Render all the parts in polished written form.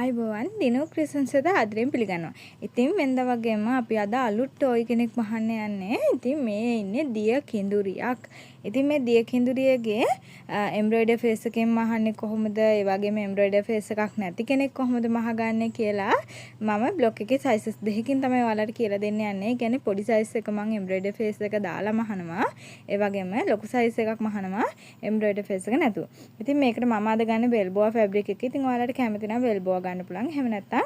ආයිබෝවන් දිනෝ ක්‍රිසන්සද ආදරයෙන් පිළිගන්නවා. ඉතින් වෙනද වගේම අපි අද අලුත් ටොයි කෙනෙක් මහන්න යන්නේ. ඉතින් මේ ඉන්නේ දිය කිඳුරියක්. ඉතින් මේ දිය කිඳුරියගේ එම්බ්‍රොයිඩර් ෆේස් එකෙන් මහන්නේ කොහොමද? ඒ වගේම එම්බ්‍රොයිඩර් ෆේස් එකක් නැති කෙනෙක් කොහොමද මහගන්නේ කියලා මම බ්ලොග් එකේ සයිසස් දෙකකින් තමයි ඔයාලට කියලා දෙන්න යන්නේ. ඒ කියන්නේ පොඩි සයිස් එක මම එම්බ්‍රොයිඩර් ෆේස් එක දාලා මහනවා. ඒ වගේම ලොකු සයිස් එකක් මහනවා එම්බ්‍රොයිඩර් ෆේස් එක නැතුව. ඉතින් මේකට මම අද ගන්න වෙල්බෝවා ෆැබ්‍රික් එක. ඉතින් ඔයාලට කැමති නම් වෙල්බෝවා ගන්න පුළුවන්. එහෙම නැත්නම්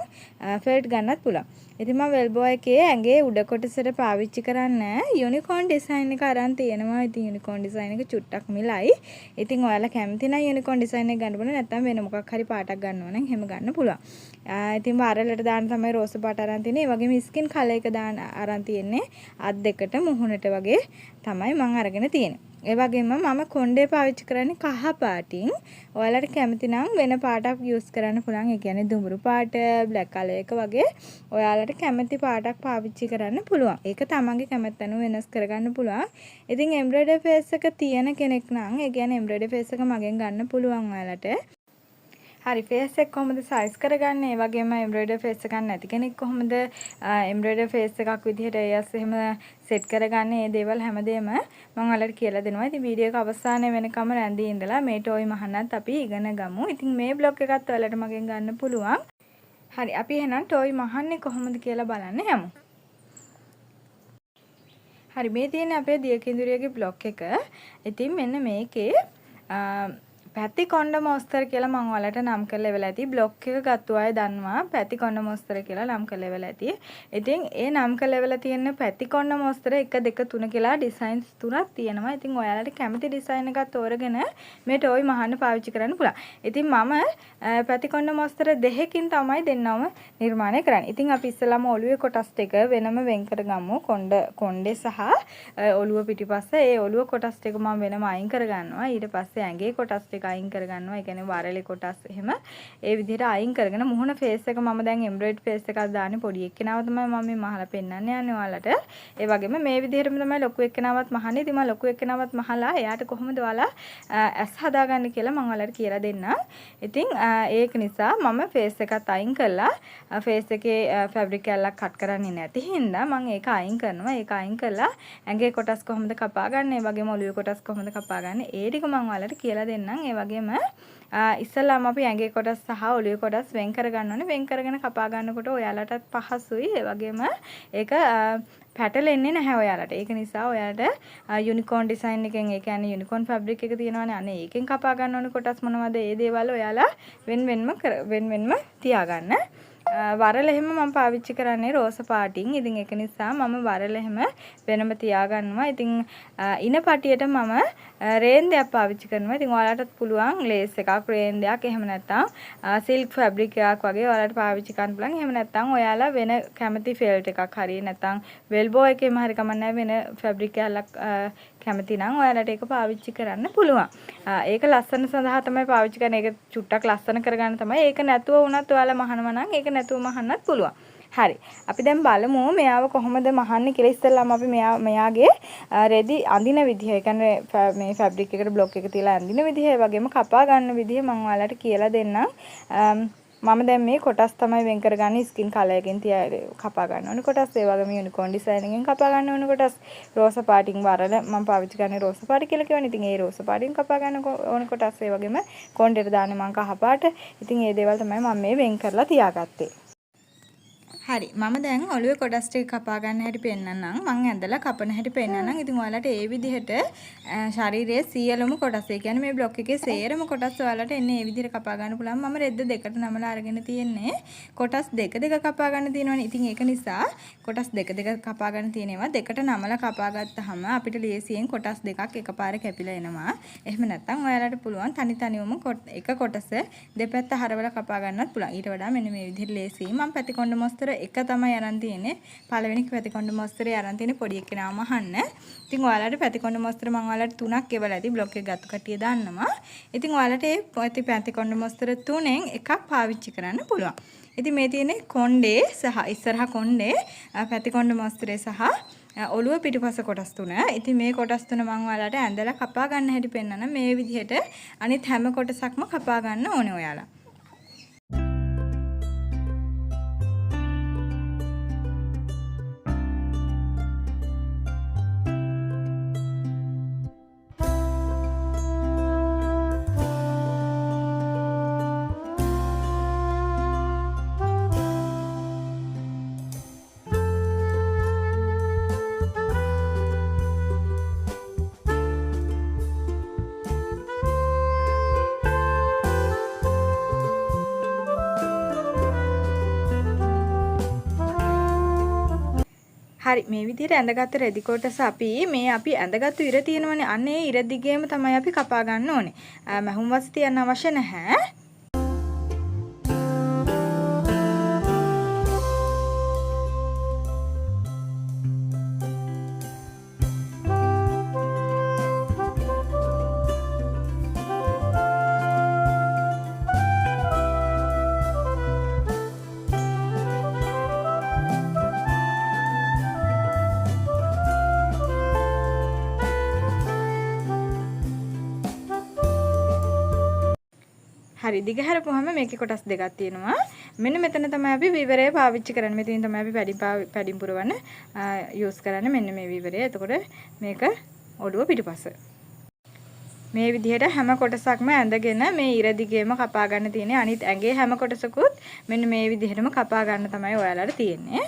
ෆෙල්ට් ගන්නත් පුළුවන්. ඉතින් මම වෙල්බෝවා එකේ ඇඟේ උඩ කොටසට පාවිච්චි කරන්න යුනිකෝන් ඩිසයින් එක අරන් තියෙනවා. ඉතින් යුනිකෝන් ඩිසයින් එක චුට්ටක් මිලයි. ඉතින් ඔයාලා කැමති නම් යුනිකෝන් ඩිසයින් එක ගන්න පුළුවන්. නැත්නම් වෙන මොකක් හරි පාටක් ගන්න ඕන නම් එහෙම ගන්න පුළුවන්. ඉතින් වරලට දාන්න තමයි රෝස පාට අරන් තියෙන්නේ. ඒ වගේම ස්කින් කලර් එක දාන්න අරන් තියෙන්නේ. අත් දෙකට මුහුණට වගේ තමයි මම අරගෙන තියෙන්නේ. ඒ වගේම මම කොණ්ඩේ පාවිච්චි කරන්නේ කහ පාටින්. ඔයාලට කැමති නම් වෙන පාටක් යූස් කරන්න පුළුවන්. ඒ කියන්නේ දුඹුරු පාට, බ්ලැක් කලර් එක වගේ ඔයාලට කැමති පාටක් පාවිච්චි කරන්න පුළුවන්. ඒක තමන්ගේ කැමැත්ත අනුව වෙනස් කරගන්න පුළුවන්. ඉතින් එම්බ්‍රොයිඩර් ෆේස් එක තියෙන කෙනෙක් නම් ඒ කියන්නේ එම්බ්‍රොයිඩර් ෆේස් එක මගෙන් ගන්න පුළුවන් ඔයාලට. හරි ෆේස් එක කොහොමද සයිස් කරගන්නේ? ඒ වගේම එම්බ්‍රොයිඩර් ෆේස් එකක් නැති කෙනෙක් කොහොමද එම්බ්‍රොයිඩර් ෆේස් එකක් විදිහට එයස් එහෙම සෙට් කරගන්නේ? මේ දේවල් හැමදේම මම ඔයාලට කියලා දෙනවා. ඉතින් වීඩියෝ එක අවසානයේ වෙනකම් රැඳී ඉඳලා මේ ටෝයි මහන්නත් අපි ඉගෙන ගමු. ඉතින් මේ බ්ලොග් එකත් ඔයාලට මගෙන් ගන්න පුළුවන්. හරි අපි එහෙනම් ටෝයි මහන්නේ කොහොමද කියලා බලන්න යමු. හරි මේ තියෙන්නේ අපේ දිය කිඳුරියගේ බ්ලොග් එක. ඉතින් මෙන්න මේකේ පැති කොණ්ඩ මොස්තර කියලා මම ඔයාලට නම් කරලා ඉවලා ඇති. බ්ලොග් එක ගත්ත අය දන්නවා පැති කොණ්ඩ මොස්තර කියලා නම් කරලා ඉවලා ඇති. ඉතින් ඒ නම් කරලා ඉවලා තියෙන පැති කොණ්ඩ මොස්තර 1 2 3 කියලා ඩිසයින්ස් තුනක් තියෙනවා. ඉතින් ඔයාලට කැමති ඩිසයින් එකක් තෝරගෙන මේ ටෝයි මහන්න පාවිච්චි කරන්න පුළුවන්. ඉතින් මම පැති කොණ්ඩ මොස්තර දෙකකින් තමයි දෙන්නවම නිර්මාණය කරන්නේ. ඉතින් අපි ඉස්සෙල්ලාම ඔළුවේ කොටස් ටික වෙනම වෙන් කරගමු. කොණ්ඩේ සහ ඔළුව පිටිපස්ස ඒ ඔළුව කොටස් ටික මම වෙනම අයින් කරගන්නවා. ඊට පස්සේ ඇඟේ කොටස් ටික අයින් කරගන්නවා. ඒ කියන්නේ වරලේ කොටස් එහෙම ඒ විදිහට අයින් කරගෙන මුහුණ ෆේස් එක මම දැන් එම්බ්‍රොයිඩර් ෆේස් එකක් දාන්නේ. පොඩි එක්කෙනාව තමයි මම මේ මහලා පෙන්නන්න යන්නේ ඔයාලට. ඒ වගේම මේ විදිහටම තමයි ලොකු එක්කෙනාවත් මහන්නේ. ඉතින් මම ලොකු එක්කෙනාවත් මහලා එයාට කොහොමද ඔයාලා ඇස් හදාගන්නේ කියලා මම ඔයාලට කියලා දෙන්නම්. ඉතින් ඒක නිසා මම ෆේස් එකත් අයින් කළා. ෆේස් එකේ ෆැබ්‍රික් කැල්ලක් කට් කරන්නේ නැති හින්දා මම ඒක අයින් කරනවා. ඒක අයින් කළා ඇඟේ කොටස් කොහොමද කපා ගන්න, ඒ වගේම ඔළුවේ කොටස් කොහොමද කපා ගන්න, ඒ ටික මම ඔයාලට කියලා දෙන්නම්. ඒ වගේම ඉස්සෙල්ලාම අපි ඇඟේ කොටස් සහ ඔළුවේ කොටස් වෙන් කරගන්න ඕනේ. වෙන් කරගෙන කපා ගන්නකොට ඔයාලටත් පහසුයි. ඒ වගේම ඒක පැටලෙන්නේ නැහැ ඔයාලට. ඒක නිසා ඔයාලට යුනිකෝන් ඩිසයින් එකෙන් ඒ කියන්නේ යුනිකෝන් ෆැබ්‍රික් එක තියෙනවානේ. අනේ ඒකෙන් කපා ගන්න ඕනේ කොටස් මොනවද? ඒ දේවල් ඔයාලා වෙන්වෙන්ම තියාගන්න. වරල එහෙම මම පාවිච්චි කරන්නේ රෝස පාටින්. ඉතින් ඒක නිසා මම වරල එහෙම වෙනම තියාගන්නවා. ඉතින් ඉන පටියට මම රේන්දයක් පාවිච්චි කරනවා. ඉතින් ඔයාලටත් පුළුවන් ලේස් එකක්, රේන්දයක්, එහෙම නැත්නම් සිල්ක් ෆැබ්‍රික් එකක් වගේ ඔයාලට පාවිච්චි කරන්න පුළුවන්. එහෙම නැත්නම් ඔයාලා වෙන කැමති ෆෙල්ට් එකක් හරි නැත්නම් වෙල්බෝ එකේම හරි කමන්නේ වෙන ෆැබ්‍රික් එකක් කැමති නම් ඔයාලට ඒක පාවිච්චි කරන්න පුළුවන්. ඒක ලස්සන සඳහා තමයි පාවිච්චි කරන්නේ. ඒක චුට්ටක් ලස්සන කරගන්න තමයි. ඒක නැතුව වුණත් ඔයාලා මහනවා නම් ඒක නැතුව මහන්නත් පුළුවන්. හරි. අපි දැන් බලමු මෙයාව කොහොමද මහන්නේ කියලා. ඉස්සෙල්ලාම අපි මෙයාගේ රෙදි අඳින විදිහ, ඒ කියන්නේ මේ ෆැබ්‍රික් එකට බ්ලොක් එක තියලා අඳින විදිහ, ඒ වගේම කපා ගන්න විදිහ මම ඔයාලට කියලා දෙන්නම්. මම දැන් මේ කොටස් තමයි වෙන් කරගන්නේ. ස්කින් කලර් එකෙන් කපා ගන්න ඕනේ කොටස්, ඒ වගේම යුනිකෝන් ඩිසයින් එකෙන් කපා ගන්න ඕනේ කොටස්. රෝස පාටින් වරල මම පාවිච්චි කරන්නේ රෝස පාට කියලා කියවනේ. ඉතින් ඒ රෝස පාටින් කපා ගන්න ඕනේ කොටස්, ඒ වගේම කොණ්ඩේට දාන්නේ මම කහ පාට. ඉතින් මේ දේවල් තමයි මම මේ වෙන් කරලා තියාගත්තේ. හරි මම දැන් ඔළුවේ කොටස් ටික කපා ගන්න හැටි පෙන්නන්නම්. මම ඇඳලා කපන හැටි පෙන්නන්නම්. ඉතින් ඔයාලට ඒ විදිහට ශරීරයේ සියලුම කොටස්, ඒ කියන්නේ මේ බ්ලොක් එකේ සේරම කොටස් ඔයාලට එන්නේ ඒ විදිහට කපා ගන්න පුළුවන්. මම රෙද්ද දෙකට නමලා අරගෙන තියෙන්නේ. කොටස් දෙක කපා ගන්න තියෙනවනේ. ඉතින් ඒක නිසා කොටස් දෙක කපා ගන්න තියෙනවා. දෙකට නමලා කපා ගත්තාම අපිට ලේසියෙන් කොටස් දෙකක් එකපාර කැපිලා එනවා. එහෙම නැත්නම් ඔයාලට පුළුවන් තනි තනිවම එක කොටස දෙපැත්ත හරවලා කපා ගන්නත් පුළුවන්. ඊට වඩා මෙන්න මේ විදිහට ලේසියි. මම පැති කොණ්ඩ මොස්තර එක තමයි අරන් තියෙන්නේ. පළවෙනි පැති කොණ්ඩ මොස්තරේ අරන් තියෙන්නේ පොඩි එක්කෙනාම අහන්න. ඉතින් ඔයාලට පැති කොණ්ඩ මොස්තර මම ඔයාලට 3ක් එවලා ඇති. බ්ලොග් එක ගත්ත කට්ටිය දන්නවා. ඉතින් ඔයාලට මේ පැති කොණ්ඩ මොස්තර තුනෙන් එකක් පාවිච්චි කරන්න පුළුවන්. ඉතින් මේ තියෙන්නේ කොණ්ඩේ සහ ඉස්සරහා කොණ්ඩේ පැති කොණ්ඩ මොස්තරේ සහ ඔළුව පිටිපස්ස කොටස් තුන. ඉතින් මේ කොටස් තුන මම ඔයාලට ඇඳලා කපා ගන්න හැටි පෙන්නන. මේ විදිහට අනිත් හැම කොටසක්ම කපා ගන්න ඕනේ ඔයාලා. හරි මේ විදිහට ඇඳගත්ත රෙදි කොටස අපි ඇඳගත්තු ඉර තියෙනවනේ අන්න ඒ ඉර දිගේම තමයි අපි කපා ගන්න ඕනේ. මහුම් වස් තියන්න අවශ්‍ය නැහැ. හරි දිග හැරපුවාම මේකේ කොටස් දෙකක් තියෙනවා. මෙන්න මෙතන තමයි අපි විවරය පාවිච්චි කරන්නේ. මෙතනින් තමයි අපි පැඩිම් පුරවන්න යූස් කරන්නේ. මෙන්න මේ විවරය. එතකොට මේක ඔළුව පිටුපස. මේ විදිහට හැම කොටසක්ම ඇඳගෙන මේ ඉර දිගේම කපා ගන්න තියෙන්නේ. අනිත් ඇඟේ හැම කොටසකුත් මෙන්න මේ විදිහටම කපා ගන්න තමයි ඔයාලට තියෙන්නේ.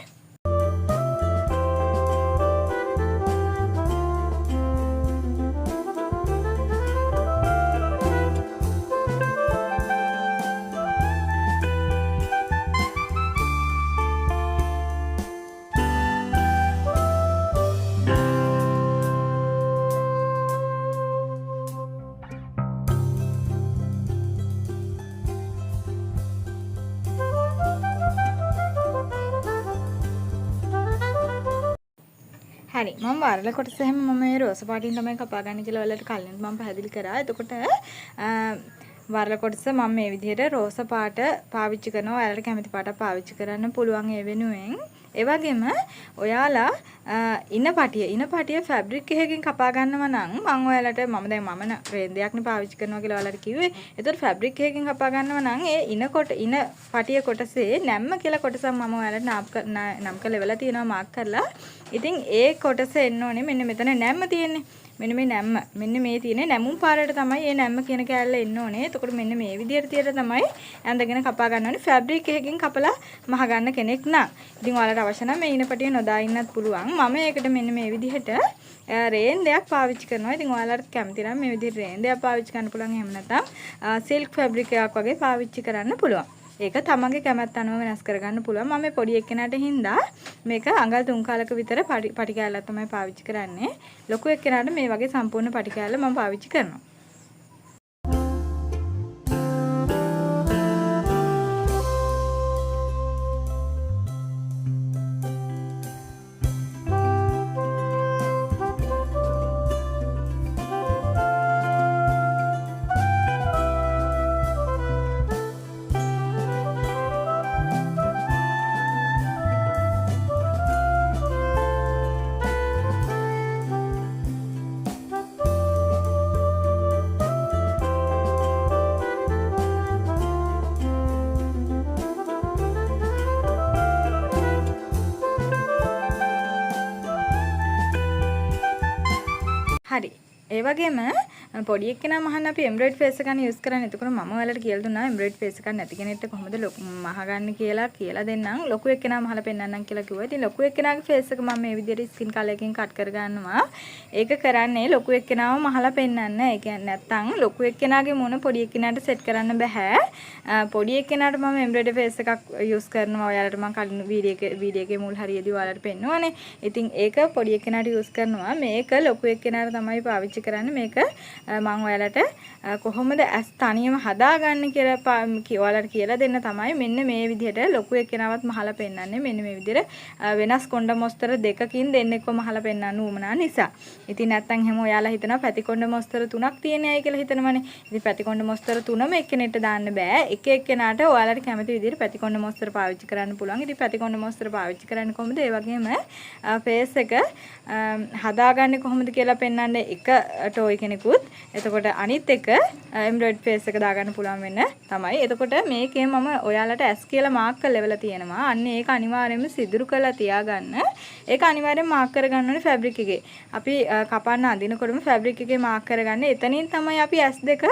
හරි මම වරල කොටස හැම මම මේ රෝස පාටින් තමයි කපා ගන්න කියලා ඔයාලට කලින් මම පැහැදිලි කරා. එතකොට වරල කොටස මම මේ විදිහට රෝස පාට පාවිච්චි කරනවා. ඔයාලට කැමති පාටක් පාවිච්චි කරන්න පුළුවන් ඒ වෙනුවෙන්. ඒ වගේම ඔයාලා ඉන පටිය ෆැබ්‍රික් එකකින් කපා ගන්නවා නම් මම ඔයාලට මම රේන්දයක්නේ පාවිච්චි කරනවා කියලා ඔයාලට කිව්වේ. ඒතකොට ෆැබ්‍රික් එකකින් කපා ගන්නවා නම් ඒ ඉන පටිය කොටසේ නැම්ම කියලා කොටසක් මම ඔයාලට නම් කරලා ඉවලා තියෙනවා මාක් කරලා. ඉතින් ඒ කොටස එන්න ඕනේ මෙන්න මෙතන නැම්ම තියෙන්නේ. මෙන්න මේ නැම්ම. මෙන්න මේ තියෙන්නේ නැමුම් පාරට තමයි මේ නැම්ම කියන කෑල්ල එන්න ඕනේ. එතකොට මෙන්න මේ විදිහට තියලා තමයි ඇඳගෙන කපා ගන්න ඕනේ. ෆැබ්‍රික් එකකින් කපලා මහ ගන්න කෙනෙක් නම්. ඉතින් ඔයාලට අවශ්‍ය නම් මේ ඉනපටිය නොදා ඉන්නත් පුළුවන්. මම ඒකට මෙන්න මේ විදිහට රේන්දයක් පාවිච්චි කරනවා. ඉතින් ඔයාලට කැමති නම් මේ විදිහට රේන්දයක් පාවිච්චි කරන්න පුළුවන්. එහෙම නැත්නම් සිල්ක් ෆැබ්‍රික් එකක් වගේ පාවිච්චි කරන්න පුළුවන්. ඒක තමන්ගේ කැමැත්ත අනුව වෙනස් කරගන්න පුළුවන්. මම මේ පොඩි එක්කෙනාට හින්දා මේක අඟල් 3 කාලක විතර පටි කෑල්ලක් තමයි පාවිච්චි කරන්නේ. ලොකු එක්කෙනාට මේ වගේ සම්පූර්ණ පටි කෑල්ල මම පාවිච්චි කරනවා. හරි ඒ වගේම පොඩි එක්කෙනා මහන්න අපි එම්බ්‍රොයිඩරි ෆේස් එකක් යූස් කරන්නේ. එතකොට මම ඔයාලට කියලා දුන්නා එම්බ්‍රොයිඩරි ෆේස් එකක් නැති කෙනෙක්ට කොහොමද මහ ගන්න කියලා දෙන්නම්. ලොකු එක්කෙනා මහලා පෙන්නන්නම් කියලා කිව්වා. ඉතින් ලොකු එක්කෙනාගේ ෆේස් එක මම මේ විදිහට ස්කින් කලර් එකකින් කට් කර ගන්නවා. ඒක කරන්නේ ලොකු එක්කෙනාව මහලා පෙන්නන්න. ඒ කියන්නේ නැත්තම් ලොකු එක්කෙනාගේ මුණ පොඩි එක්කෙනාට සෙට් කරන්න බෑ. පොඩි එක්කෙනාට මම එම්බ්‍රොයිඩරි ෆේස් එකක් යූස් කරනවා. ඔයාලට මම කලින් වීඩියෝ එකේ මුල් හරියදී ඔයාලට පෙන්නුවානේ. ඉතින් ඒක පොඩි එක්කෙනාට යූස් කරනවා. මේක ලොකු එක්කෙනාට තමයි පාවිච්චි කරන්නේ. මේක මම ඔයාලට කොහොමද ඇස් තනියම හදාගන්න කියලා ඔයාලට කියලා දෙන්න තමයි මෙන්න මේ විදිහට ලොකු එක්කෙනාවත් මහලා පෙන්නන්නේ. මෙන්න මේ විදිහට වෙනස් කොණ්ඩ මොස්තර දෙකකින් දෙන්නෙක්ව මහලා පෙන්නන්න උවමනා නිසා. ඉතින් නැත්තම් හැම ඔයාලා හිතනවා පැති කොණ්ඩ මොස්තර 3ක් තියෙනයි කියලා හිතනවනේ. ඉතින් පැති කොණ්ඩ මොස්තර 3ම එක්කෙනෙක්ට දාන්න බෑ. එක එක්කෙනාට ඔයාලට කැමති විදිහට පැති කොණ්ඩ මොස්තර පාවිච්චි කරන්න පුළුවන්. ඉතින් පැති කොණ්ඩ මොස්තර පාවිච්චි කරන්නේ කොහොමද? ඒ වගේම ෆේස් එක හදාගන්නේ කොහොමද කියලා පෙන්වන්නේ එක ටෝයි කෙනෙකුත්. එතකොට අනිත් එක එම්බ්‍රොයිඩරි ෆේස් එක දාගන්න පුළුවන් වෙන තමයි. එතකොට මේකේ මම ඔයාලට S කියලා මාක් කරලා ලෙවලා තියෙනවා. අන්න ඒක අනිවාර්යයෙන්ම සිදුරු කරලා තියාගන්න. ඒක අනිවාර්යෙන් මාක් කරගන්න ඕනේ ෆැබ්‍රික් එකේ. අපි කපන්න අඳිනකොටම ෆැබ්‍රික් එකේ මාක් කරගන්න. එතනින් තමයි අපි S2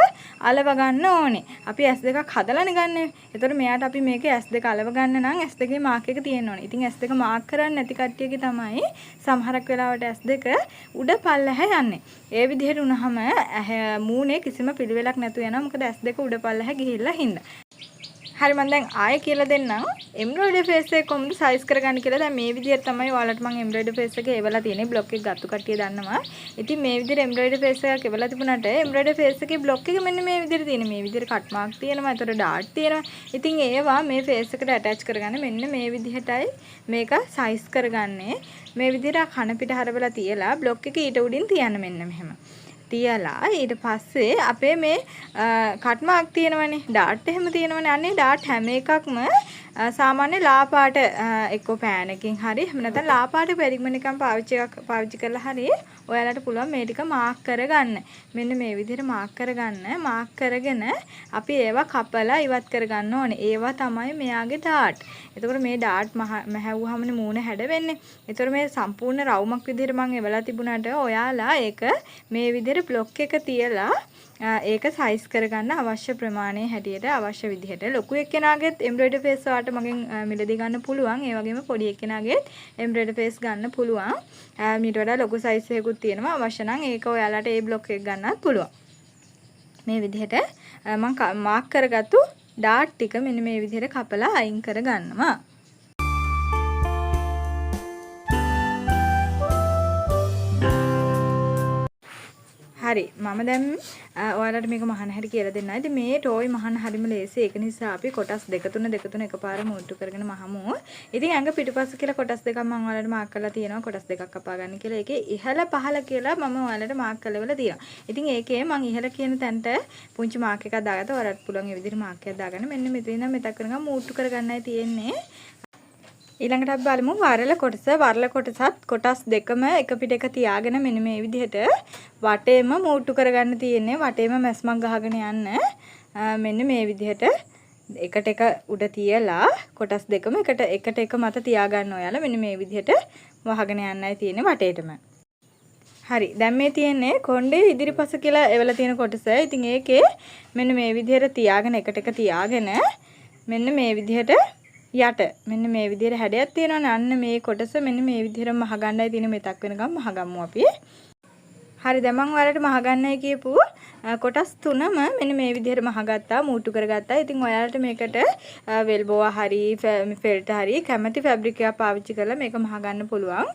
අලව ගන්න ඕනේ. අපි S2ක් හදලානේ ගන්නෙ. එතකොට මෙයාට අපි මේකේ S2 අලව ගන්න නම් S2 ගේ මාක් එක තියෙන්න ඕනේ. ඉතින් S2 මාක් කරන්නේ නැති කට්ටියගේ තමයි සමහරක් වෙලාවට S2 උඩ පල්ලෙහ යන්නේ. ඒ විදිහට වුණාම මූණේ කිසිම පිළිවෙලක් නැතු වෙනවා. මොකද S2 උඩ පල්ලෙහ ගිහිල්ලා හින්දා. හරි මම දැන් ආයෙ කියලා දෙන්නම් එම්බ්‍රොයිඩරි ෆේස් එක කොහොමද සයිස් කරගන්න කියලා. දැන් මේ විදිහට තමයි ඔයාලට මම එම්බ්‍රොයිඩරි ෆේස් එක එවලා තියෙන්නේ. බ්ලොක් එක ගත්තු කට්ටිය දන්නවා. ඉතින් මේ විදිහට එම්බ්‍රොයිඩරි ෆේස් එකක් එවලා තිබුණාට එම්බ්‍රොයිඩරි ෆේස් එකේ බ්ලොක් එක මෙන්න මේ විදිහට තියෙනවා. මේ විදිහට කට් මාර්ක් තියෙනවා. ඒතර ඩාට් තියෙනවා. ඉතින් ඒවා මේ ෆේස් එකට ඇටච් කරගන්න මෙන්න මේ විදිහටයි මේක සයිස් කරගන්නේ. මේ විදිහට කන පිට හරවලා තියලා බ්ලොක් එක ඊට උඩින් තියන්න මෙන්න මෙහෙම. තියලා ඊට පස්සේ අපේ මේ කට් මාර්ක් තියෙනවනේ ඩාට් එහෙම තියෙනවනේ අනේ ඩාට් හැම එකක්ම සාමාන්‍ය ලා පාට එක්ක පෑන් එකකින් හරි එහෙම නැත්නම් ලා පාට පරිග්මන් එකක් පාවිච්චි කරලා හරි ඔයාලට පුළුවන් මේ ටික මාක් කරගන්න. මෙන්න මේ විදිහට මාක් කරගන්න. මාක් කරගෙන අපි ඒවා කපලා ඉවත් කරගන්න ඕනේ. ඒවා තමයි මෙයාගේ ඩාට්. එතකොට මේ ඩාට් මහැව්වහමනේ මූණ හැඩ වෙන්නේ. එතකොට මේ සම්පූර්ණ රවුමක් විදිහට මම එවලා තිබුණාට ඔයාලා ඒක මේ විදිහට බ්ලොක් එක තියලා ඒක සයිස් කරගන්න අවශ්‍ය ප්‍රමාණය හැටියට අවශ්‍ය විදිහට ලොකු එක්කෙනාගෙත් එම්බ්‍රොයිඩරි ෆේස් වලට මගෙන් මිලදී ගන්න පුළුවන්. ඒ වගේම පොඩි එක්කෙනාගෙත් එම්බ්‍රොයිඩරි ෆේස් ගන්න පුළුවන්. මීට වඩා ලොකු සයිස් එකකුත් තියෙනවා. අවශ්‍ය නම් ඒක ඔයාලට ඒ බ්ලොක් එක ගන්නත් පුළුවන්. මේ විදිහට මම මාක් කරගත්තු ඩාට් ටික මෙන්න මේ විදිහට කපලා අයින් කරගන්නවා. හරි මම දැන් ඔයාලට මේක මහන හැටි කියලා දෙන්නම්. ඉතින් මේ ටෝයි මහන හරිම ලේසි. ඒක නිසා අපි කොටස් දෙක තුන එකපාර මුට්ටු කරගෙන මහමු. ඉතින් ඇඟ පිටුපස්ස කියලා කොටස් දෙකක් මම ඔයාලට මාක් කරලා තියෙනවා. කොටස් දෙකක් කපා ගන්න කියලා. ඒකේ ඉහළ පහළ කියලා මම ඔයාලට මාක් කරලා ඉවලා තියෙනවා. ඉතින් ඒකේ මම ඉහළ කියන තැනට පුංචි මාක් එකක් දාගත්තා. ඔයාලට පුළුවන් ඒ විදිහට මාක් එකක් දාගන්න. මෙන්න මෙතන ඉඳන් මෙතක් කරගෙන මුට්ටු කරගන්නයි තියෙන්නේ. ඊළඟට අපි බලමු වරල කොටස. වරල කොටසත් කොටස් දෙකම එක පිට එක තියාගෙන මෙන්න මේ විදිහට වටේම මූට්ටු කරගන්න තියෙන්නේ. වටේම මැස්මක් ගහගෙන යන්න. මෙන්න මේ විදිහට එකට එක උඩ තියලා කොටස් දෙකම එකට එක මත තියාගන්න ඔයාලා. මෙන්න මේ විදිහට වහගෙන යන්නයි තියෙන්නේ වටේටම. හරි දැන් මේ තියෙන්නේ කොණ්ඩේ ඉදිරිපස කියලා එවලා තියෙන කොටස. ඉතින් ඒකේ මෙන්න මේ විදිහට තියාගෙන එකට එක තියාගෙන මෙන්න මේ විදිහට යට මෙන්න මේ විදිහට හැඩයක් තියෙනවනේ අන්න මේ කොටස මෙන්න මේ විදිහට මහගන්නයි තියෙන මෙතක් වෙනකම් මහගම්මු අපි. හරි දැන් මම ඔයාලට මහගන්නයි කියපු කොටස් තුනම මෙන්න මේ විදිහට මහගත්තා මූට්ටු කරගත්තා. ඉතින් ඔයාලට මේකට වෙල්බෝවා හරි ෆෙල්ට් හරි කැමති ෆැබ්‍රික් එකක් පාවිච්චි කරලා මේක මහගන්න පුළුවන්.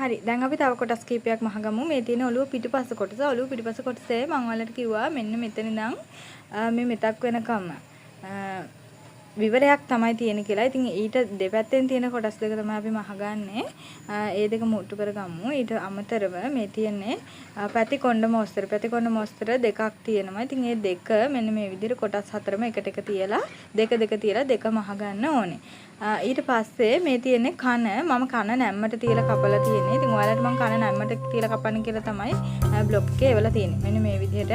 හරි දැන් අපි තව කොටස් කීපයක් මහගමු. මේ තියෙන ඔළුව පිටුපස්ස කොටස. ඔළුව පිටුපස්ස කොටසේ මම ඔයාලට කිව්වා මෙන්න මෙතන ඉඳන් මේ මෙතක් වෙනකම් විවරයක් තමයි තියෙන කියලා. ඉතින් ඊට දෙපැත්තෙන් තියෙන කොටස් දෙක තමයි අපි මහගන්නේ. ඒ දෙක මුට්ටු කරගමු. ඊට අමතරව මේ තියෙන්නේ පැති කොණ්ඩ මොස්තර. පැති කොණ්ඩ මොස්තර දෙකක් තියෙනවා. ඉතින් මේ දෙක මෙන්න මේ විදිහට කොටස් හතරම එකට එක තියලා දෙක තියලා දෙක මහගන්න ඕනේ. ඊට පස්සේ මේ තියෙන්නේ කන. මම කන නැම්මට තියලා කපලා තියෙන්නේ. ඉතින් ඔයාලට මම කන නැම්මට තියලා කපන්න කියලා තමයි බ්ලොක් එකේ එවලා තියෙන්නේ. මෙන්න මේ විදිහට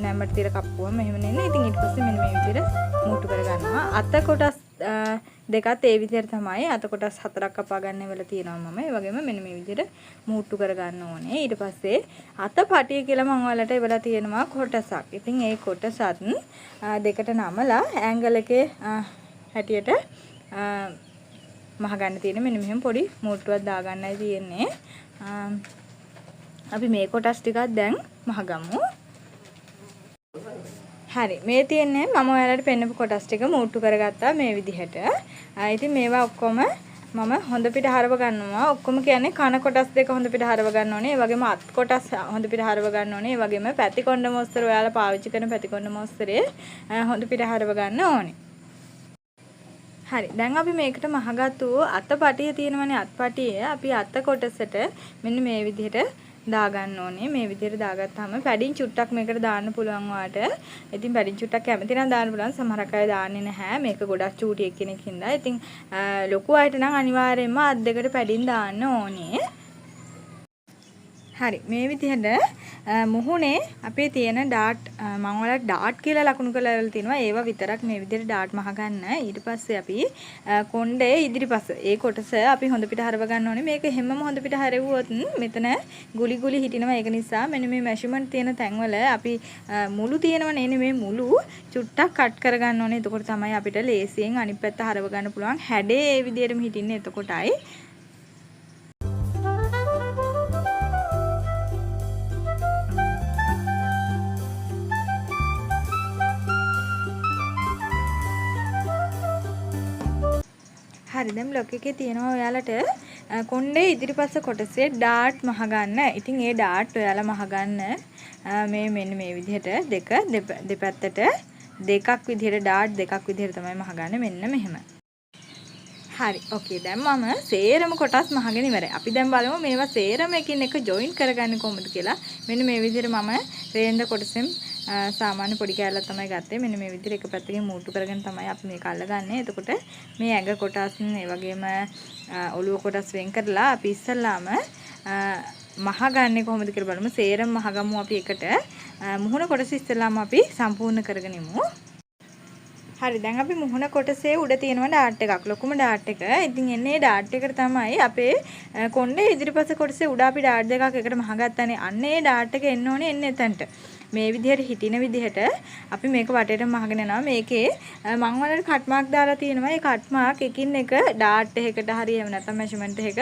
නැම්මට තියලා කප්පුවම මෙහෙම නෙන්නේ. ඉතින් ඊට පස්සේ මෙන්න මේ විදිහට මුට්ටු කරගන්නවා. අත කොටස් දෙකත් ඒ විදිහට තමයි අත කොටස් හතරක් කපා ගන්න වෙලා තියෙනවා මම. ඒ වගේම මෙන්න මේ විදිහට මුට්ටු කරගන්න ඕනේ. ඊට පස්සේ අත පටිය කියලා මම ඔයාලට එවලා තියෙනවා කොටසක්. ඉතින් ඒ කොටසත් දෙකට නමලා ඇන්ගල් එකේ හැටියට මහගන්න තියෙන මෙන්න මෙහෙම පොඩි මුට්ටුවක් දාගන්නයි තියෙන්නේ. අපි මේ කොටස් ටිකක් දැන් මහගමු. හරි මේ තියෙන්නේ මම ඔයාලට පෙන්නපු කොටස් ටික මුට්ටු කරගත්තා මේ විදිහට. ඉතින් මේවා ඔක්කොම මම හොඳ පිට හරව ගන්නවා. ඔක්කොම කියන්නේ කන කොටස් දෙක හොඳ පිට හරව ගන්න ඕනේ. ඒ වගේම අත් කොටස් හොඳ පිට හරව ගන්න ඕනේ. ඒ වගේම පැති කොණ්ඩ මොස්තර ඔයාලා පාවිච්චි කරන පැති කොණ්ඩ මොස්තරේ හොඳ පිට හරව ගන්න ඕනේ. හරි දැන් අපි මේකට මහගත්තු අතපටිය තියෙනවනේ අත්පටිය අපි අත කොටසට මෙන්න මේ විදිහට දාගන්න ඕනේ. මේ විදිහට දාගත්තාම පැඩින් චුට්ටක් මේකට දාන්න පුළුවන් වාට. ඉතින් පැඩින් චුට්ටක් කැමති නම් දාන්න පුළුවන්. සමහරක් අය දාන්නේ නැහැ. මේක ගොඩක් චූටි එක්කෙනෙක් හින්දා. ඉතින් ලොකු අයට නම් අනිවාර්යයෙන්ම අත් දෙකට පැඩින් දාන්න ඕනේ. හරි මේ විදිහට මුහුණේ අපේ තියෙන ඩාට් මම ඔයාලට ඩාට් කියලා ලකුණු කරලා තියෙනවා. ඒවා විතරක් මේ විදිහට ඩාට් මහ ගන්න. ඊට පස්සේ අපි කොණ්ඩේ ඉදිරිපස ඒ කොටස අපි හොඳ පිට හරව ගන්න ඕනේ. මේක හැමම හොඳ පිට හරවුවොත් මෙතන ගුලි හිටිනවා. ඒක නිසා මෙන්න මේ මෙෂර්මන්ට් තියෙන තැන්වල අපි මුළු තියෙනවනේ මේ මුළු චුට්ටක් කට් කර ගන්න ඕනේ. එතකොට තමයි අපිට ලේසියෙන් අනිත් පැත්ත හරව ගන්න පුළුවන්. හැඩේ ඒ විදිහටම හිටින්නේ එතකොටයි. හරි දැන් බ්ලොක් එකේ තියෙනවා ඔයාලට කොණ්ඩේ ඉදිරිපස්ස කොටසේ ඩාට් මහ ගන්න. ඉතින් ඒ ඩාට් ඔයාලා මහ ගන්න මේ මෙන්න මේ විදිහට දෙපැත්තට දෙකක් විදිහට ඩාට් දෙකක් විදිහට තමයි මහ ගන්න මෙන්න මෙහෙම. හරි ඕකේ දැන් මම සේරම කොටස් මහගෙන ඉවරයි. අපි දැන් බලමු මේවා සේරම එකින් එක ජොයින් කරගන්නේ කොහොමද කියලා. මෙන්න මේ විදිහට මම රේන්ද කොටසෙන් සාමාන්‍ය පොඩි කෑල්ලක් තමයි ගත්තේ. මෙන්න මේ විදිහට එක පැත්තකින් මූට්ටු කරගෙන තමයි අපි මේක අල්ලගන්නේ. එතකොට මේ ඇඟ කොටස් ඒ වගේම ඔළුව කොටස් වෙන් කරලා අපි ඉස්සල්ලාම මහ ගන්නේ කොහොමද කියලා බලමු. සේරම මහ ගමු අපි එකට. මුහුණ කොටස ඉස්සල්ලාම අපි සම්පූර්ණ කරගෙන ඉමු. හරි දැන් අපි මුහුණ කොටසේ උඩ තියෙනවා ඩාට් එකක් ලොකුම ඩාට් එක. ඉතින් එන්නේ ඩාට් එකට තමයි අපේ කොණ්ඩේ ඉදිරිපස කොටසේ උඩ අපි ඩාට් දෙකක් එකට මහගත්තානේ. අන්න ඒ ඩාට් එක එන්න ඕනේ එන්නේ එතනට. මේ විදිහට හිටින විදිහට අපි මේක වටේට මහගෙන යනවා. මේකේ මම වලට කට් මාක් දාලා තියෙනවා. ඒ කට් මාක් එකින් එක ඩාට් එකකට හරි එහෙම නැත්නම් මෙෂර්මන්ට් එක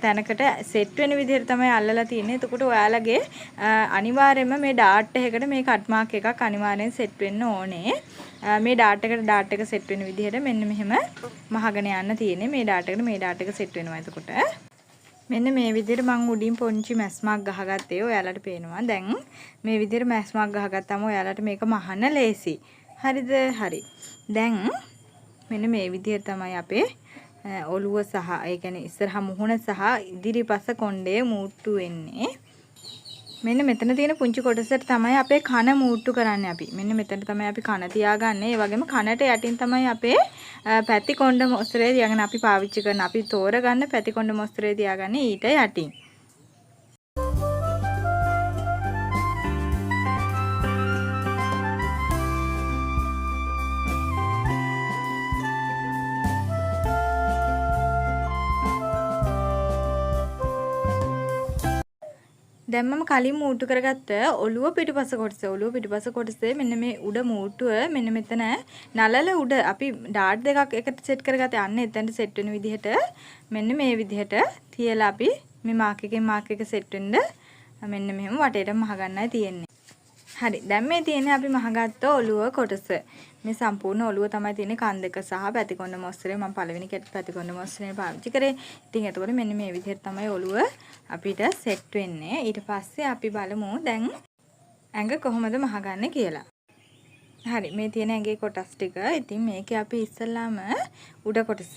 තැනකට සෙට් වෙන විදිහට තමයි අල්ලලා තියෙන්නේ. එතකොට ඔයාලගේ අනිවාර්යයෙන්ම මේ ඩාට් එකකට මේ කට් මාක් එකක් අනිවාර්යෙන් සෙට් වෙන්න ඕනේ. මේ ඩාට් එකට ඩාට් එක සෙට් වෙන විදිහට මෙන්න මෙහෙම මහගෙන යන්න තියෙන්නේ. මේ ඩාට් එකට මේ ඩාට් එක සෙට් වෙනවා. එතකොට මෙන්න මේ විදිහට මම උඩින් පොන්චි මැස්මක් ගහගත්තේ ඔයාලට පේනවා. දැන් මේ විදිහට මැස්මක් ගහගත්තාම ඔයාලට මේක මහන්න ලේසි. හරිද? හරි. දැන් මෙන්න මේ විදිහට තමයි අපේ ඔළුව සහ ඒ කියන්නේ ඉස්සරහා මුහුණ සහ ඉදිරිපස කොණ්ඩේ මූට්ටු වෙන්නේ. මෙන්න මෙතන තියෙන පුංචි කොටසට තමයි අපේ කන මූට්ටු කරන්නේ අපි. මෙන්න මෙතන තමයි අපි කන තියාගන්නේ. ඒ වගේම කනට යටින් තමයි අපේ පැති කොණ්ඩ මොස්තරේ තියාගෙන අපි පාවිච්චි කරන අපි තෝරගන්න පැති කොණ්ඩ මොස්තරේ තියාගන්නේ ඊට යටින්. දැන් මම කලින් මූට්ටු කරගත්ත ඔළුව පිටුපස කොටසේ මෙන්න මේ උඩ මූට්ටුව මෙන්න මෙතන නලල උඩ අපි ඩාට් දෙකක් එකට සෙට් කරගත්තේ අන්න එතනට සෙට් වෙන විදිහට මෙන්න මේ විදිහට තියලා අපි මේ මාක් එකෙන් මාක් එක සෙට් වෙන්න මෙන්න මෙහෙම වටේට මහ ගන්නයි තියෙන්නේ. හරි දැන් මේ තියෙන්නේ අපි මහගත්ත ඔළුව කොටස. මේ සම්පූර්ණ ඔළුව තමයි තියෙන්නේ කන් දෙක සහ පැතිකොණ්ඩ මොස්තරේ මම පළවෙනි පැතිකොණ්ඩ මොස්තරේ පාවිච්චි කරේ. ඉතින් එතකොට මෙන්න මේ විදිහට තමයි ඔළුව අපිට සෙට් වෙන්නේ. ඊට පස්සේ අපි බලමු දැන් ඇඟ කොහොමද මහගන්නේ කියලා. හරි මේ තියෙන ඇඟේ කොටස් ටික. ඉතින් මේකේ අපි ඉස්සල්ලාම උඩ කොටස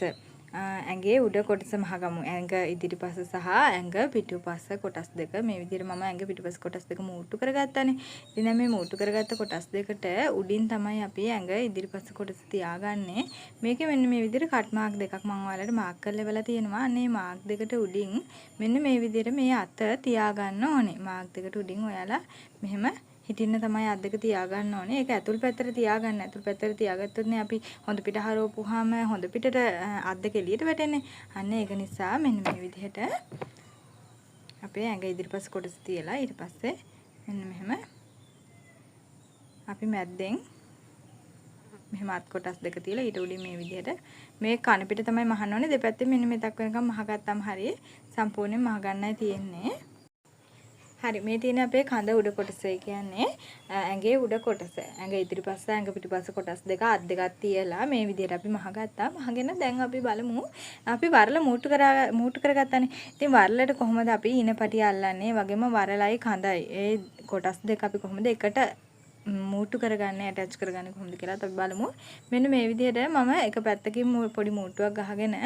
ඇඟේ උඩ කොටස මහගමු. ඇඟ ඉදිරිපස සහ ඇඟ පිටුපස කොටස් දෙක මේ විදිහට මම ඇඟ පිටුපස කොටස් දෙක මූට්ටු කරගත්තානේ. ඉතින් දැන් මේ මූට්ටු කරගත්ත කොටස් දෙකට උඩින් තමයි අපි ඇඟ ඉදිරිපස කොටස තියාගන්නේ. මේකේ මෙන්න මේ විදිහට කට් මාක් දෙකක් මම ඔයාලට මාක් කරලා ඉවලා තියෙනවා. අනේ මාක් දෙකට උඩින් මෙන්න මේ විදිහට මේ අත තියාගන්න ඕනේ. මාක් දෙකට උඩින් ඔයාලා මෙහෙම හිටින්න තමයි අත් දෙක තියාගන්න ඕනේ. ඒක ඇතුල් පැත්තට තියාගන්න. ඇතුල් පැත්තට තියාගත්තොත් නේ අපි හොඳ පිට හරවපුවාම හොඳ පිටට අත් දෙක එළියට වැටෙන්නේ. අන්න ඒක නිසා මෙන්න මේ විදිහට අපේ ඇඟ ඉදිරිපස් කොටස තියලා ඊට පස්සේ මෙන්න මෙහෙම අපි මැද්දෙන් මෙහෙම අත් කොටස් දෙක තියලා ඊට උඩින් මේ විදිහට මේ කන පිට තමයි මහන්න ඕනේ. දෙපැත්තෙන් මෙන්න මෙතක් වෙනකම් මහගත්තාම හරිය සම්පූර්ණයෙන් මහ ගන්නයි තියෙන්නේ. හරි මේ තියෙන අපේ කඳ උඩ කොටස කියන්නේ ඇඟේ උඩ කොටස. ඇඟ ඉදිරිපස්ස ඇඟ පිටිපස්ස කොටස් දෙක අත් දෙකක් තියලා මේ විදිහට අපි මහගත්තා. මහගෙන දැන් අපි බලමු අපි වරල මූට්ටු කරගත්තානේ. ඉතින් වරලට කොහොමද අපි ඉනපටි අල්ලන්නේ? වගේම වරලයි කඳයි. ඒ කොටස් දෙක අපි කොහොමද එකට මූට්ටු කරගන්නේ ඇටච් කරගන්නේ කොහොමද කියලා අපි බලමු. මෙන්න මේ විදිහට මම එක පැත්තකින් පොඩි මූට්ටුවක් ගහගෙන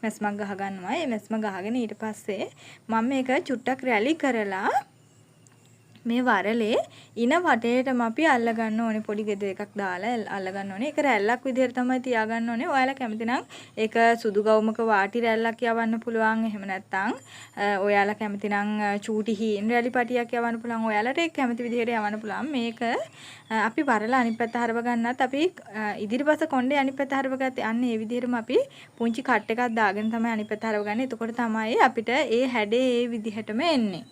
මැස්මක් ගහ ගන්නවා. මේ මැස්ම ගහගෙන ඊට පස්සේ මම මේක චුට්ටක් රැලි කරලා මේ වරලේ ඉන වටේටම අපි අල්ල ගන්න ඕනේ. පොඩි ගෙඩ එකක් දාලා අල්ල ගන්න ඕනේ. ඒක රැල්ලක් විදිහට තමයි තියාගන්න ඕනේ. ඔයාලා කැමති නම් ඒක සුදු ගවුමක වාටි රැල්ලක් යවන්න පුළුවන්. එහෙම නැත්නම් ඔයාලා කැමති නම් චූටි හීන් රැලි පටියක් යවන්න පුළුවන්. ඔයාලට ඒක කැමති විදිහට යවන්න පුළුවන්. මේක අපි වරලා අනිත් පැත්ත හරව ගන්නත් අපි ඉදිරිපස කොණ්ඩේ අනිත් පැත්ත හරව ගත්තේ. අන්න ඒ විදිහටම අපි පුංචි කට් එකක් දාගෙන තමයි අනිත් පැත්ත හරව ගන්නේ. එතකොට තමයි අපිට ඒ හැඩේ ඒ විදිහටම එන්නේ.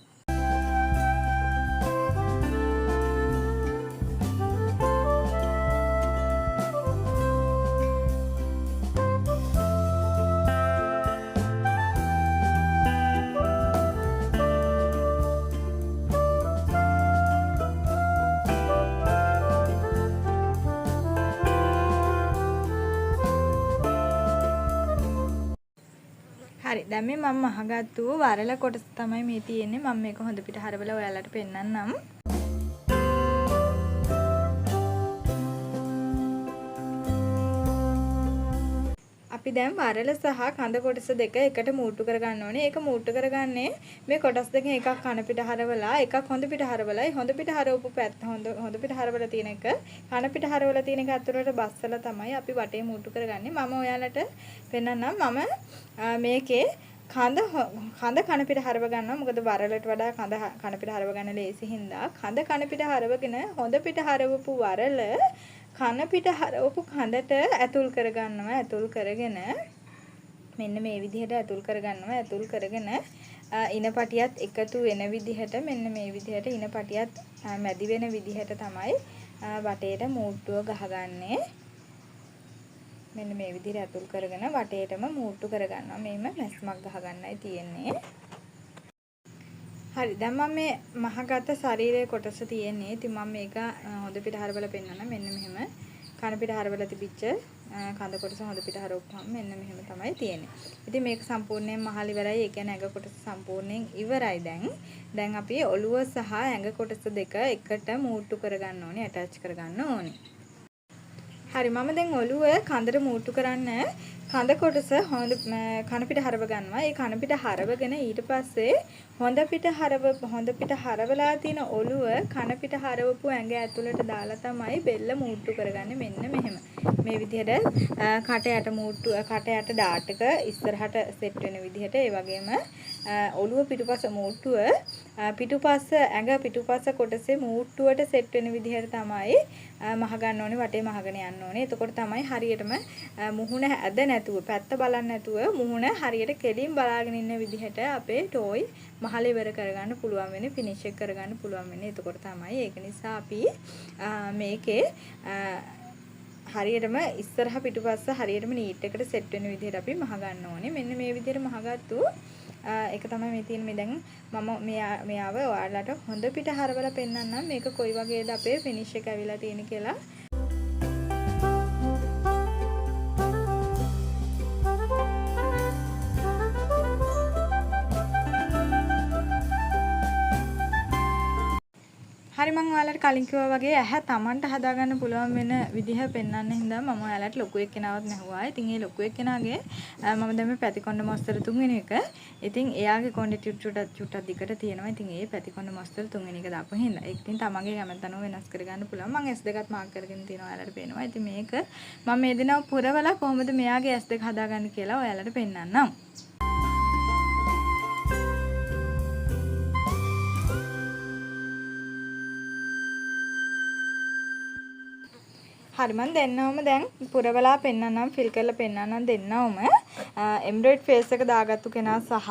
හරි. දැන් මේ මම මහගත්තු වරල කොටස තමයි මේ තියෙන්නේ. මම මේක හොඳ පිට හරවලා ඔයාලට පෙන්නන්නම්. අපි දැන් වරල සහ කඳ කොටස දෙක එකට මූට්ටු කරගන්න ඕනේ. ඒක මූට්ටු කරගන්නේ මේ කොටස් දෙකෙන් එකක් කන පිට හරවලා එකක් හොඳ පිට හරවලා හොඳ පිට හරවපු පැත්ත හොඳ පිට හරවලා තියෙන එක කන පිට හරවලා තියෙන එක අතරට බස්සලා තමයි අපි වටේ මූට්ටු කරගන්නේ. මම ඔයාලට පෙන්නන්නම්. මම මේකේ කඳ කන පිට හරව ගන්නවා. මොකද වරලට වඩා කන පිට හරව ගන්න ලේසි හින්දා කඳ කන පිට හරවගෙන හොඳ පිට හරවපු වරල කන පිට හරවපු කඳට ඇතුල් කරගන්නවා. ඇතුල් කරගෙන මෙන්න මේ විදිහට ඇතුල් කරගන්නවා. ඇතුල් කරගෙන ඉන පටියත් එකතු වෙන විදිහට මෙන්න මේ විදිහට ඉන පටියත් මැදි වෙන විදිහට තමයි වටේට මූට්ටුව ගහගන්නේ. මෙන්න මේ විදිහට ඇතුල් කරගෙන වටේටම මූට්ටු කරගන්නවා. මේම මැස්මක් ගහගන්නයි තියෙන්නේ. හරි. දැන් මම මේ මහගත ශරීරයේ කොටස තියෙන්නේ. ඉතින් මම මේක හොඳ පිට හරවලා පෙන්නන්න. මෙන්න මෙහෙම කන පිට හරවලා තිබිච්ච කඳ කොටස හොඳ පිට හරවපුවම මෙන්න මෙහෙම තමයි තියෙන්නේ. ඉතින් මේක සම්පූර්ණයෙන් මහල් ඉවරයි. ඒ කියන්නේ ඇඟ කොටස සම්පූර්ණයෙන් ඉවරයි දැන්. දැන් අපි ඔළුව සහ ඇඟ කොටස දෙක එකට මූට්ටු කරගන්න ඕනේ. ඇටච් කරගන්න ඕනේ. හරි. මම දැන් ඔළුව කඳට මූට්ටු කරන්න කඳ කොටස හොඳ කන පිට හරව ගන්නවා. ඒ කන පිට හරවගෙන ඊට පස්සේ හොඳ පිට හරවලා තියෙන ඔළුව කන පිට හරවපු ඇඟ ඇතුළට දාලා තමයි බෙල්ල මූට්ටු කරගන්නේ. මෙන්න මෙහෙම. මේ විදිහට කට යට ඩාට් එක ඉස්සරහට සෙට් වෙන විදිහට ඒ වගේම ඔළුව පිටුපස මූට්ටුව ඇඟ පිටුපස කොටසේ මූට්ටුවට සෙට් වෙන විදිහට තමයි මහ ගන්න ඕනේ. වටේ මහගෙන යන්න ඕනේ. එතකොට තමයි හරියටම මුහුණ ඇද නැතුව පැත්ත බලන්න නැතුව මුහුණ හරියට කෙලින් බලාගෙන ඉන්න විදිහට අපේ ටෝයි මහල ඉවර කරගන්න පුළුවන් වෙන්නේ. ෆිනිෂ් එක කරගන්න පුළුවන් වෙන්නේ. එතකොට තමයි. ඒක නිසා අපි මේකේ හරියටම ඉස්සරහ පිටුපස්ස හරියටම නීට් එකට සෙට් වෙන විදිහට අපි මහ ගන්න ඕනේ. මෙන්න මේ විදිහට මහගත්තු ඒක තමයි මේ තියෙන්නේ. දැන් මම මෙයාව ඔයාලට හොඳ පිට හරවලා පෙන්නන්නම්. මේක කොයි වගේද අපේ ෆිනිෂ් එක ඇවිල්ලා තියෙන්නේ කියලා. හරි. මම ඔයාලට කලින් කිව්වා වගේ ඇහැ Tamanට හදාගන්න පුළුවන් වෙන විදිහ පෙන්වන්න හින්දා මම ඔයාලට ලොකු එක්කෙනාවක් නැහුවා. ඉතින් ඒ ලොකු එක්කෙනාගේ මම දැන් මේ පැතිකොණ්ඩ මොස්තර තුන්වෙනි එක. ඉතින් එයාගේ කොණ්ඩේ චුට්ටක් දිගට තියෙනවා. ඉතින් ඒ පැතිකොණ්ඩ මොස්තර තුන්වෙනි එක දාපු හින්දා. ඒක ඉතින් තමන්ගේ කැමැත්තනෝ වෙනස් කරගන්න පුළුවන්. මම S2ත් මාක් කරගෙන තියෙනවා. ඔයාලට පේනවා. ඉතින් මේක මම මේ දිනව පුරවලා කොහොමද මෙයාගේ S2 හදාගන්නේ කියලා ඔයාලට පෙන්නන්නම්. හරි. මම දෙන්නවම දැන් පුරවලා පෙන්නන්නම්, ෆිල් කරලා පෙන්නන්නම් දෙන්නවම. එම්බ්‍රොයිඩ් ෆේස් එක දාගත්තු කෙනා සහ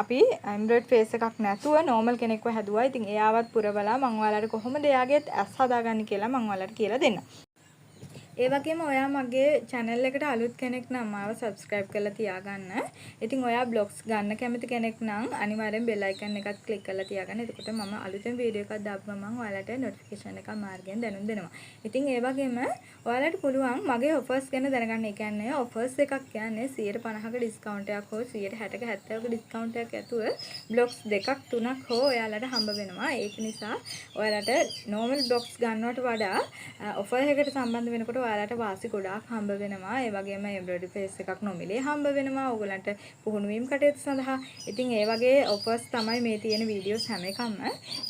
අපි එම්බ්‍රොයිඩ් ෆේස් එකක් නැතුව නෝමල් කෙනෙක්ව හැදුවා. ඉතින් එයාවත් පුරවලා මම ඔයාලට කොහොමද එයාගේ ඇස් හදාගන්නේ කියලා මම ඔයාලට කියලා දෙන්නම්. ඒ වගේම ඔයා මගේ channel එකට අලුත් කෙනෙක් නම් මාව subscribe කරලා තියාගන්න. ඉතින් ඔයා blogs ගන්න කැමති කෙනෙක් නම් අනිවාර්යෙන් bell icon එකත් click කරලා තියාගන්න. එතකොට මම අලුතෙන් වීඩියෝ එකක් දාපුවම මම ඔයාලට notification එකක් මාර්ගයෙන් දැනුම් දෙනවා. ඉතින් ඒ වගේම ඔයාලට පුළුවන් මගේ offers ගැන දැනගන්න. ඒ කියන්නේ offers එකක් කියන්නේ 150ක discount එකක් හෝ 160ක 70ක discount එකක් ඇතුව blogs දෙකක් තුනක් හෝ ඔයාලට හම්බ වෙනවා. ඒක නිසා ඔයාලට normal blogs ගන්නවට වඩා offer එකකට සම්බන්ධ වෙනකොට ඔයාලට වාසි ගොඩාක් හම්බ වෙනවා. ඒ වගේම එම්බ්‍රොයිඩරි ෆේස් එකක් නොමිලේ හම්බ වෙනවා. ඕගලන්ට පුහුණු වීම කටයුතු සඳහා. ඉතින් ඒ වගේ ඔෆර්ස් තමයි මේ තියෙන වීඩියෝස් හැම එකක්ම.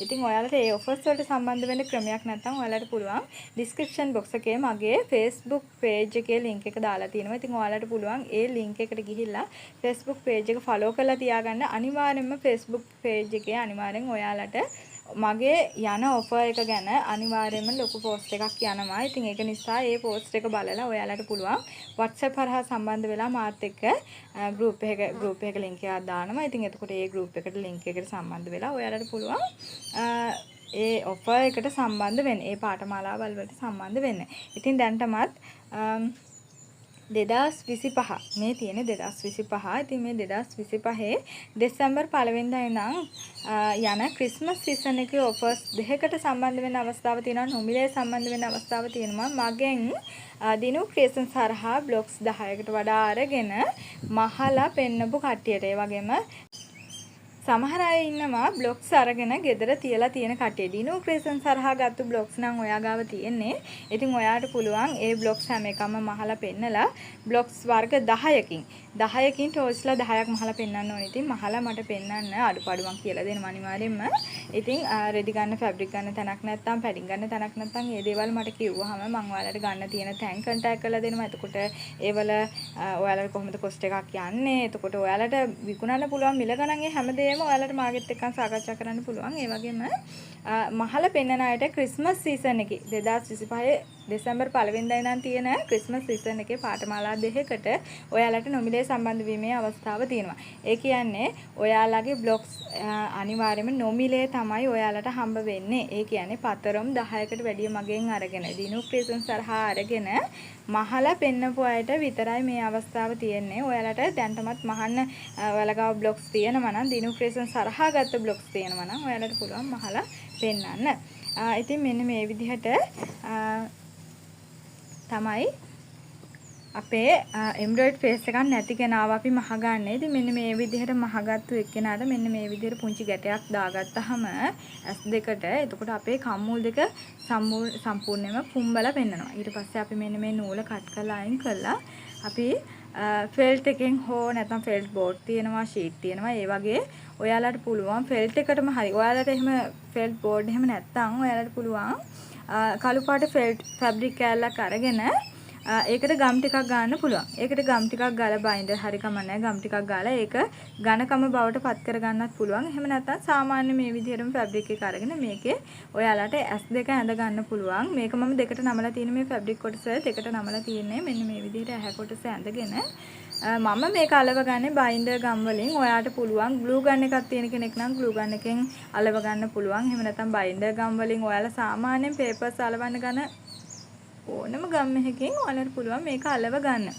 ඉතින් ඔයාලට ඒ ඔෆර්ස් වලට සම්බන්ධ වෙන්න ක්‍රමයක් නැත්නම් ඔයාලට පුළුවන් description box එකේ මගේ Facebook page එකේ link එක දාලා තියෙනවා. ඉතින් ඔයාලට පුළුවන් ඒ link එකට ගිහිල්ලා Facebook page එක follow කරලා තියාගන්න. අනිවාර්යයෙන්ම Facebook page එකේ අනිවාර්යෙන් ඔයාලට මගේ යන ඔෆර් එක ගැන අනිවාර්යයෙන්ම ලොකු පෝස්ට් එකක් යනවා. ඉතින් ඒක නිසා ඒ පෝස්ට් එක බලලා ඔයාලට පුළුවන් WhatsApp හරහා සම්බන්ධ වෙලා මාත් එක්ක group එක link එකක් දානවා. ඉතින් එතකොට ඒ group එකට link එකට සම්බන්ධ වෙලා ඔයාලට පුළුවන් ඒ ඔෆර් එකට සම්බන්ධ වෙන්න. ඒ පාඨමාලාවල් වලට සම්බන්ධ වෙන්න. ඉතින් දැන්ටමත් 2025 මේ තියෙන 2025. ඉතින් මේ 2025 දෙසැම්බර් 1 වෙනිදා ඉඳන් යන ක්‍රිස්මස් සීසන් එකේ ඔෆර්ස් දෙකකට සම්බන්ධ වෙන අවස්ථාව තියෙනවා. නොමිලේ සම්බන්ධ වෙන අවස්ථාව තියෙනවා. මගෙන් දිනු ක්‍රියේෂන්ස් හරහා බ්ලොග්ස් 10කට වඩා අරගෙන මහලා පෙන්නපු කට්ටියට ඒ වගේම සමහර අය ඉන්නවා බ්ලොග්ස් අරගෙන ගෙදර තියලා තියෙන කට්ටිය. දිනු ක්‍රියේෂන්ස් හරහා ගත්ත බ්ලොග්ස් නම් ඔයා ගාව තියෙන්නේ. ඉතින් ඔයාට පුළුවන් ඒ බ්ලොග්ස් හැම එකම මහලා පෙන්නලා බ්ලොග්ස් වර්ග 10කින් ටෝස්ලා 10ක් මහලා පෙන්වන්න ඕනේ. ඉතින් මහලා මට පෙන්වන්න අඩුපාඩුවක් කියලා දෙනවා අනිවාර්යෙන්ම. ඉතින් රෙදි ගන්න ෆැබ්‍රික් ගන්න තැනක් නැත්නම් පැඩින් ගන්න තැනක් නැත්නම් මේ දේවල් මට කිව්වහම මම ඔයාලට ගන්න තියෙන තැන් කන්ටැක්ට් කරලා දෙනවා. එතකොට ඒවල ඔයාලට කොහොමද කොස්ට් එකක් යන්නේ? එතකොට ඔයාලට විකුණන්න පුළුවන් මිල ගණන් ඒ හැමදේම ඔයාලට මාගෙත් එක්ක සාකච්ඡා කරන්න පුළුවන්. ඒ වගේම මහලා පෙන්නන අයට ක්‍රිස්මස් සීසන් එකේ 2025 දෙසැම්බර් 1 වෙනිදා ඉඳන් තියෙන ක්‍රිස්මස් සීසන් එකේ පාඨමාලා දෙකකට ඔයාලට නොමිලේ සම්බන්ධ වීමේ අවස්ථාව තියෙනවා. ඒ කියන්නේ ඔයාලගේ බ්ලොග්ස් අනිවාර්යයෙන්ම නොමිලේ තමයි ඔයාලට හම්බ වෙන්නේ. ඒ කියන්නේ පතරම් 10කට වැඩිය මගෙන් අරගෙන දිනු ක්‍රිස්මස් තරහා අරගෙන මහලා පෙන්නපු අයට විතරයි මේ අවස්ථාව තියෙන්නේ. ඔයාලට දැන්ටමත් මහන්න ඔයාලගාව බ්ලොග්ස් තියෙනවා නම් දිනු ක්‍රියේෂන්ස් හරහා ගත්ත බ්ලොග්ස් තියෙනවා නම් ඔයාලට පුළුවන් මහලා පෙන්නන්න. ඉතින් මෙන්න මේ විදිහට තමයි අපේ එම්බ්‍රොයිඩරි ෆේස් එකක් නැති කෙනාව අපි මහගන්නේ. ඉතින් මෙන්න මේ විදිහට මහගත්තු එක්කෙනාට මෙන්න මේ විදිහට පුංචි ගැටයක් දාගත්තාම S2ට එතකොට අපේ කම්මුල් දෙක සම්පූර්ණයෙන්ම පුම්බලා පෙන්නනවා. ඊට පස්සේ අපි මෙන්න මේ නූල කට් කරලා අයින් කළා. අපි ෆෙල්ට් එකෙන් හෝ නැත්නම් ෆෙල්ට් බෝඩ් තියෙනවා, ෂීට් තියෙනවා. ඒ වගේ ඔයාලට පුළුවන් ෆෙල්ට් එකටම හරි. ඔයාලට එහෙම ෆෙල්ට් බෝඩ් එහෙම නැත්නම් ඔයාලට පුළුවන් කළු පාට ෆෙල්ට් ෆැබ්‍රික් කෑල්ලක් අරගෙන ඒකට ගම් ටිකක් ගන්න පුළුවන්. ඒකට ගම් ටිකක් ගාලා බයින්ඩර් හරි කමන්නේ ගම් ටිකක් ගාලා ඒක ඝනකම බවට පත් කර ගන්නත් පුළුවන්. එහෙම නැත්නම් සාමාන්‍ය මේ විදිහටම ෆැබ්‍රික් එක අරගෙන මේකේ ඔයාලට S2 ඇඳ ගන්න පුළුවන්. මේක මම දෙකට නමලා තියෙන මේ ෆැබ්‍රික් කොටස දෙකට නමලා තියෙන්නේ මෙන්න මේ විදිහට ඇහැ කොටස ඇඳගෙන මම මේක අලව ගන්නේ බයින්ඩර් ගම් වලින්. ඔයාට පුළුවන් ග්ලූ ගන් එකක් තියෙන කෙනෙක් නම් ග්ලූ ගන් එකෙන් අලව ගන්න පුළුවන්. එහෙම නැත්නම් බයින්ඩර් ගම් වලින් ඔයාලා සාමාන්‍යයෙන් පේපර්ස් අලවන්න ගන්න ඕනම ගම් එකකින් ඔයාලට පුළුවන් මේක අලව ගන්න.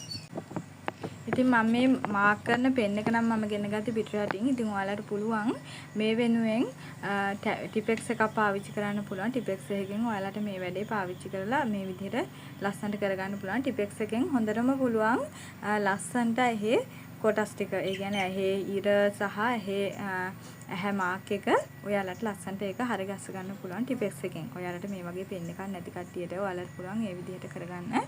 ඉතින් මම මේ මාක් කරන පෙන් එක නම් මම ගෙන ගත්තේ පිටරටින්. ඉතින් ඔයාලට පුළුවන් මේ වෙනුවෙන් ටිපෙක්ස් එකක් පාවිච්චි කරන්න පුළුවන්. ටිපෙක්ස් එකකින් ඔයාලට මේ වැඩේ පාවිච්චි කරලා මේ විදිහට ලස්සනට කරගන්න පුළුවන්. ටිපෙක්ස් එකෙන් හොඳටම පුළුවන් ලස්සනට එහි කොටස් ටික ඒ කියන්නේ ඇහි ඉර සහ ඇහැ මාක් එක ඔයාලට ලස්සනට ඒක හරි ගස්ස ගන්න පුළුවන් ටිපෙක්ස් එකෙන්. ඔයාලට මේ වගේ පෙන් එකක් නැති කට්ටියට ඔයාලට පුළුවන් මේ විදිහට කරගන්න.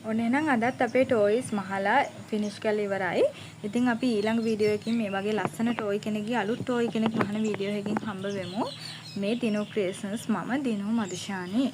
ඔන්න එහෙනම් අදත් අපේ ටොයිස් මහලා ෆිනිෂ් කරලා ඉවරයි. ඉතින් අපි ඊළඟ වීඩියෝ එකකින් මේ වගේ ලස්සන ටොයි කෙනෙක්ගේ අලුත් ටොයි කෙනෙක් මහන වීඩියෝ එකකින් හම්බ වෙමු. මේ දිනු ක්‍රියේෂන්ස් මම දිනු මදුෂානි.